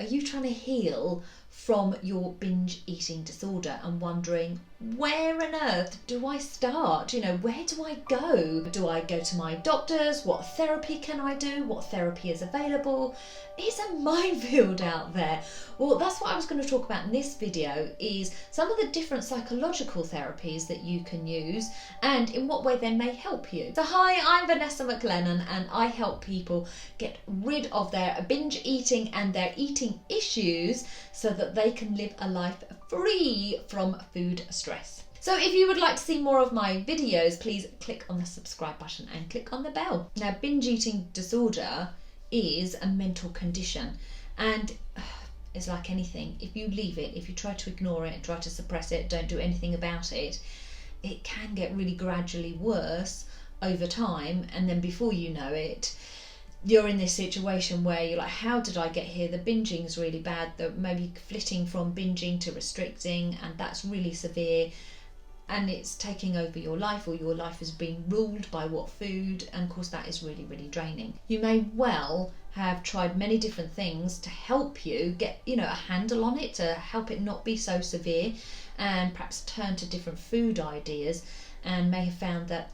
Are you trying to heal from your binge eating disorder and wondering, where on earth do I start? Where do I go? Do I go to my doctors? What therapy can I do? What therapy is available? It's a minefield out there. Well, that's what I was going to talk about in this video, is some of the different psychological therapies that you can use and in what way they may help you. So hi, I'm Vanessa McLennan and I help people get rid of their binge eating and their eating issues so that they can live a life free from food stress. So if you would like to see more of my videos, please click on the subscribe button and click on the bell. Now, binge eating disorder is a mental condition, and it's like anything. If you leave it, if you try to ignore it, try to suppress it, don't do anything about it, it can get really gradually worse over time, and then before you know it, you're in this situation where you're like, how did I get here? The binging's really bad. They're maybe flitting from binging to restricting, and that's really severe, and it's taking over your life, or your life is being ruled by what food, and of course that is really, really draining. You may well have tried many different things to help you get, a handle on it, to help it not be so severe, and perhaps turn to different food ideas, and may have found that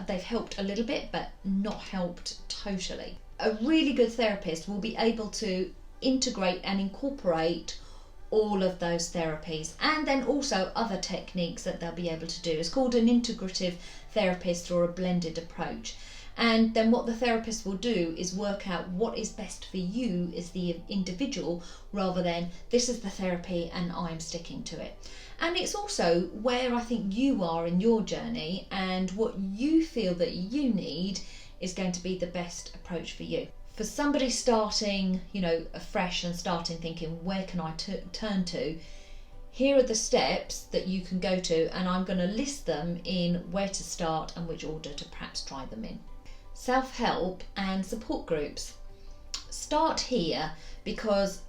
they've helped a little bit but not helped totally. A really good therapist will be able to integrate and incorporate all of those therapies, and then also other techniques that they'll be able to do. It's called an integrative therapist or a blended approach. And then what the therapist will do is work out what is best for you as the individual, rather than this is the therapy and I'm sticking to it. And it's also where I think you are in your journey, and what you feel that you need is going to be the best approach for you. For somebody starting, afresh and starting thinking, where can I turn to? Here are the steps that you can go to, and I'm going to list them in where to start and which order to perhaps try them in. Self-help and support groups. Start here, because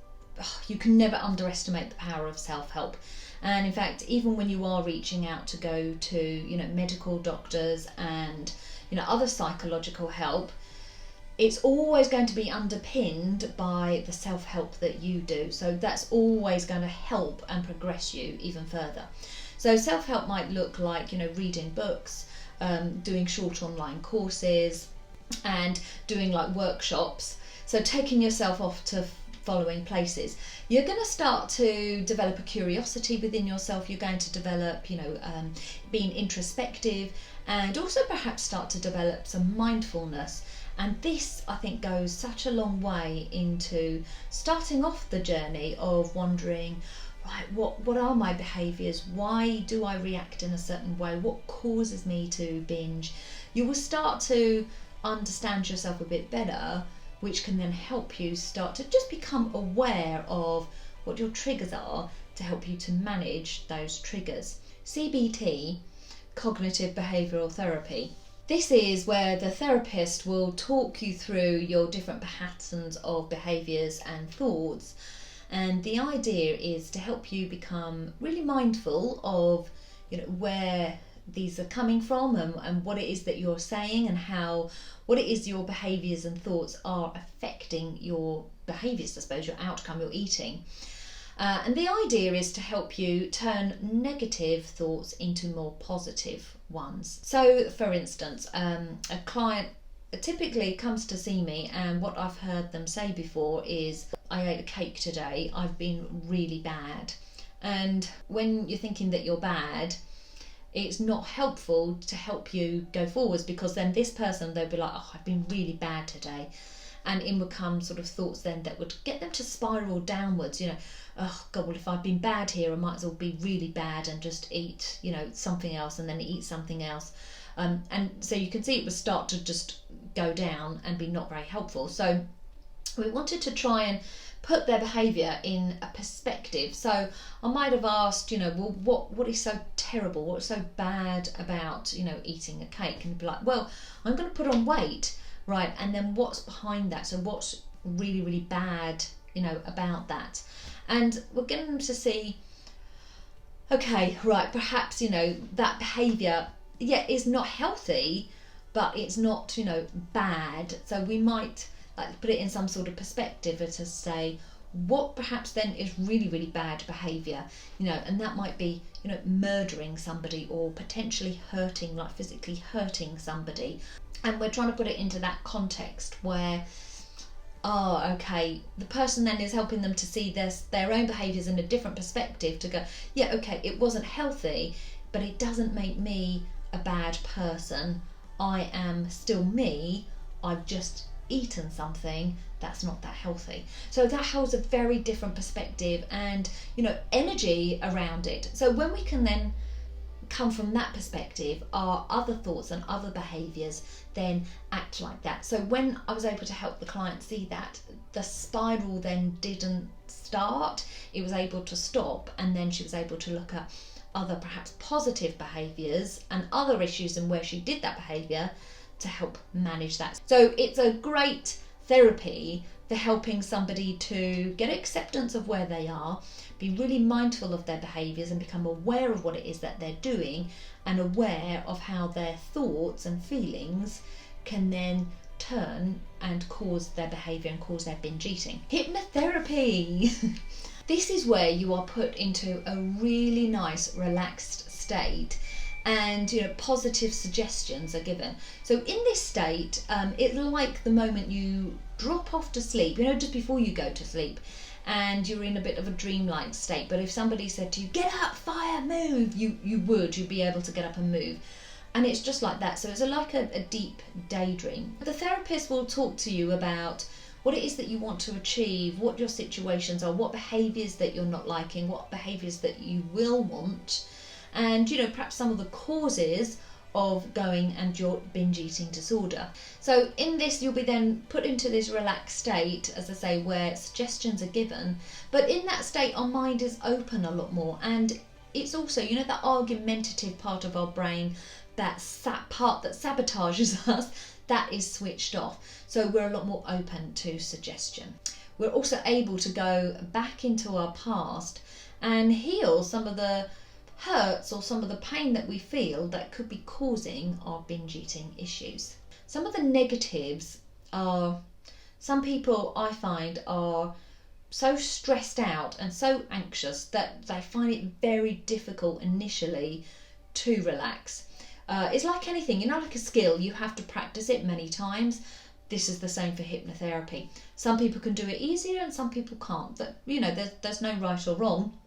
you can never underestimate the power of self-help. And in fact, even when you are reaching out to go to, medical doctors and, other psychological help, it's always going to be underpinned by the self-help that you do. So that's always going to help and progress you even further. So self-help might look like, reading books, doing short online courses, and doing like workshops. So taking yourself off to following places. You're going to start to develop a curiosity within yourself. You're going to develop, being introspective, and also perhaps start to develop some mindfulness. And this, I think, goes such a long way into starting off the journey of wondering, right, what are my behaviours? Why do I react in a certain way? What causes me to binge? You will start to understand yourself a bit better, which can then help you start to just become aware of what your triggers are to help you to manage those triggers. CBT, cognitive behavioural therapy. This is where the therapist will talk you through your different patterns of behaviours and thoughts, and the idea is to help you become really mindful of where these are coming from, and what it is that you're saying, and what it is your behaviours and thoughts are affecting your behaviours, I suppose, your outcome, your eating. And the idea is to help you turn negative thoughts into more positive ones. So, for instance, a client typically comes to see me, and what I've heard them say before is, I ate a cake today, I've been really bad. And when you're thinking that you're bad, it's not helpful to help you go forwards, because then this person, they'll be like, oh, I've been really bad today. And in would come sort of thoughts then that would get them to spiral downwards, oh God, well, if I've been bad here, I might as well be really bad and just eat, something else, and then eat something else. And so you can see it would start to just go down and be not very helpful. So we wanted to try and put their behaviour in a perspective. So I might have asked, well, what is so terrible? What's so bad about, eating a cake? And be like, well, I'm going to put on weight, right? And then what's behind that? So what's really, really bad, about that? And we're getting them to see, okay, right, perhaps, that behaviour, is not healthy, but it's not, bad. So we might like put it in some sort of perspective to say, what perhaps then is really, really bad behaviour, and that might be, murdering somebody or potentially hurting, like physically hurting somebody. And we're trying to put it into that context where, okay, the person then is helping them to see their own behaviours in a different perspective, to go, yeah, okay, it wasn't healthy, but it doesn't make me a bad person. I am still me. I've just eaten something that's not that healthy. So that holds a very different perspective and, energy around it. So when we can then come from that perspective, our other thoughts and other behaviours then act like that. So when I was able to help the client see that, the spiral then didn't start, it was able to stop, and then she was able to look at other perhaps positive behaviours and other issues and where she did that behaviour to help manage that. So it's a great therapy for helping somebody to get acceptance of where they are, be really mindful of their behaviours and become aware of what it is that they're doing, and aware of how their thoughts and feelings can then turn and cause their behaviour and cause their binge eating. Hypnotherapy. This is where you are put into a really nice relaxed state, and positive suggestions are given. So in this state, it's like the moment you drop off to sleep, just before you go to sleep, and you're in a bit of a dreamlike state. But if somebody said to you, get up, fire, move, you'd be able to get up and move. And it's just like that. So it's like a deep daydream. The therapist will talk to you about what it is that you want to achieve, what your situations are, what behaviours that you're not liking, what behaviours that you will want, and perhaps some of the causes of going and your binge eating disorder. So in this, you'll be then put into this relaxed state, as I say, where suggestions are given, but in that state our mind is open a lot more, and it's also, that argumentative part of our brain, that part that sabotages us, that is switched off. So we're a lot more open to suggestion. We're also able to go back into our past and heal some of the hurts or some of the pain that we feel that could be causing our binge eating issues. Some of the negatives are, some people I find are so stressed out and so anxious that they find it very difficult initially to relax. It's like anything, like a skill, you have to practice it many times. This is the same for hypnotherapy. Some people can do it easier and some people can't. But, there's no right or wrong.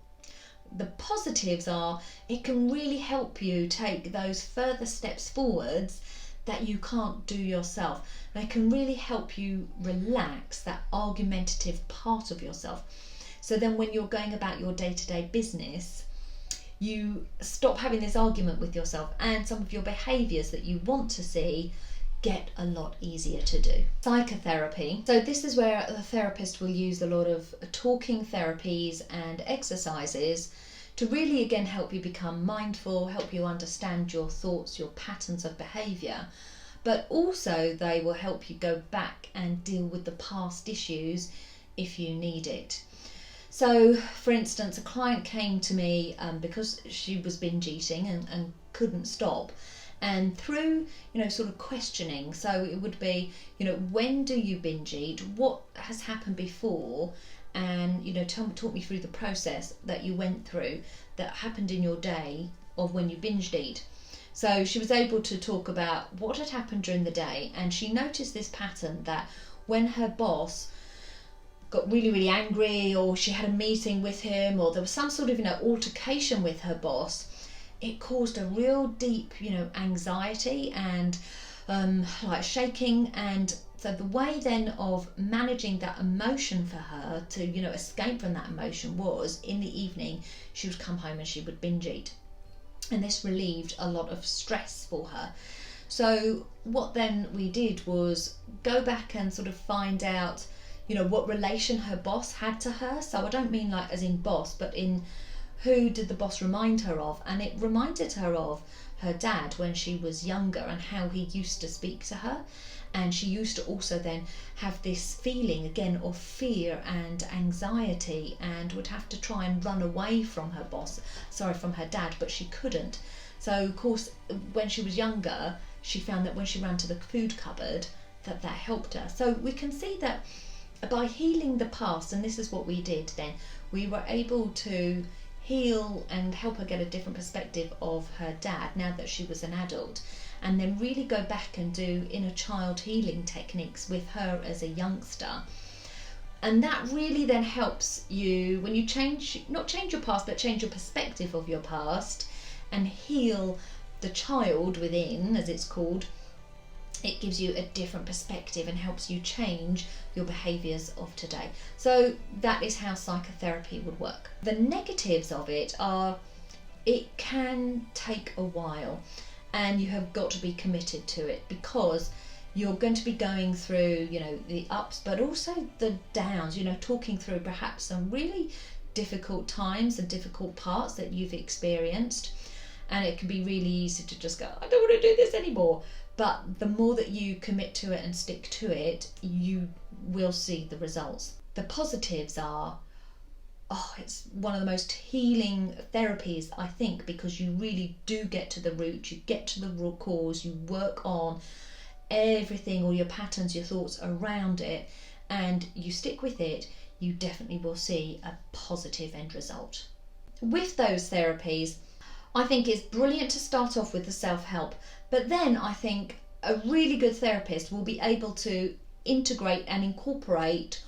The positives are, it can really help you take those further steps forwards that you can't do yourself. They can really help you relax that argumentative part of yourself. So then when you're going about your day-to-day business, you stop having this argument with yourself, and some of your behaviours that you want to see get a lot easier to do. Psychotherapy. So this is where the therapist will use a lot of talking therapies and exercises to really again help you become mindful, help you understand your thoughts, your patterns of behaviour, but also they will help you go back and deal with the past issues if you need it. So, for instance, a client came to me because she was binge eating and couldn't stop. And through, sort of questioning, so it would be, when do you binge eat? What has happened before? And, talk me through the process that you went through that happened in your day of when you binged eat. So she was able to talk about what had happened during the day, and she noticed this pattern that when her boss got really, really angry, or she had a meeting with him, or there was some sort of, altercation with her boss, it caused a real deep, anxiety and like shaking. And so the way then of managing that emotion for her to, escape from that emotion was in the evening, she would come home and she would binge eat. And this relieved a lot of stress for her. So what then we did was go back and sort of find out, what relation her boss had to her. So I don't mean like as in boss, but in who did the boss remind her of? And it reminded her of her dad when she was younger and how he used to speak to her. And she used to also then have this feeling again of fear and anxiety, and would have to try and run away from from her dad, but she couldn't. So of course, when she was younger, she found that when she ran to the food cupboard, that helped her. So we can see that by healing the past, and this is what we did then, we were able to heal and help her get a different perspective of her dad now that she was an adult, and then really go back and do inner child healing techniques with her as a youngster. And that really then helps you when you not change your past, but change your perspective of your past and heal the child within, as it's called. It gives you a different perspective and helps you change your behaviours of today. So that is how psychotherapy would work. The negatives of it are it can take a while, and you have got to be committed to it, because you're going to be going through, the ups, but also the downs, talking through perhaps some really difficult times and difficult parts that you've experienced. And it can be really easy to just go, I don't want to do this anymore. But the more that you commit to it and stick to it, you will see the results. The positives are, it's one of the most healing therapies, I think, because you really do get to the root, you get to the root cause, you work on everything, all your patterns, your thoughts around it, and you stick with it, you definitely will see a positive end result. With those therapies, I think it's brilliant to start off with the self-help, but then I think a really good therapist will be able to integrate and incorporate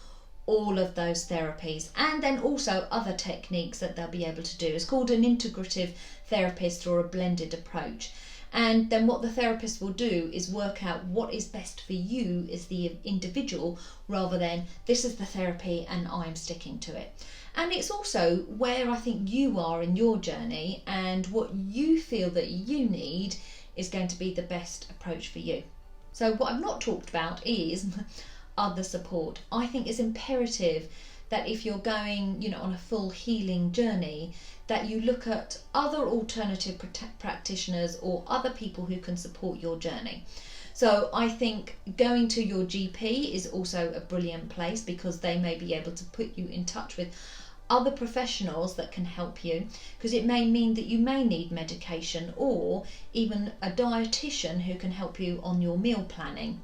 all of those therapies, and then also other techniques that they'll be able to do. It's called an integrative therapist or a blended approach. And then what the therapist will do is work out what is best for you as the individual, rather than this is the therapy and I'm sticking to it. And it's also where I think you are in your journey, and what you feel that you need is going to be the best approach for you. So what I've not talked about is other support. I think it's imperative that if you're going, on a full healing journey, that you look at other alternative practitioners or other people who can support your journey. So I think going to your GP is also a brilliant place, because they may be able to put you in touch with other professionals that can help you, because it may mean that you may need medication, or even a dietitian who can help you on your meal planning.